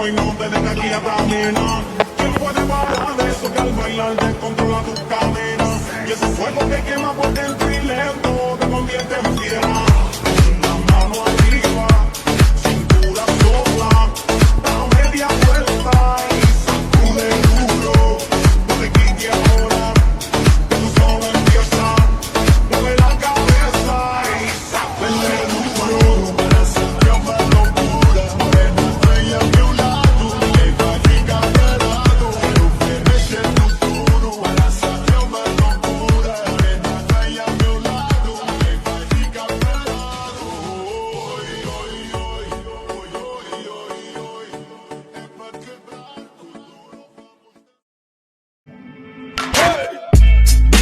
Y no te dejes aquí a caminar. ¿Quién puede parar de eso que al bailar descontrola tus cadenas? Y ese fuego que quema por dentro y lento te convierte en piedra. La mano arriba, cintura sola, da media vuelta y sacude duro. No te quites ahora, que tú solo empieza. Mueve la cabeza y sacude duro. Para siempre una locura, morena estrella a mi lado.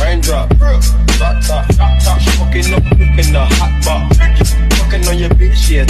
Raindrop, drop top, she fucking up, cooking the hot pot. Fucking on your bitch, she a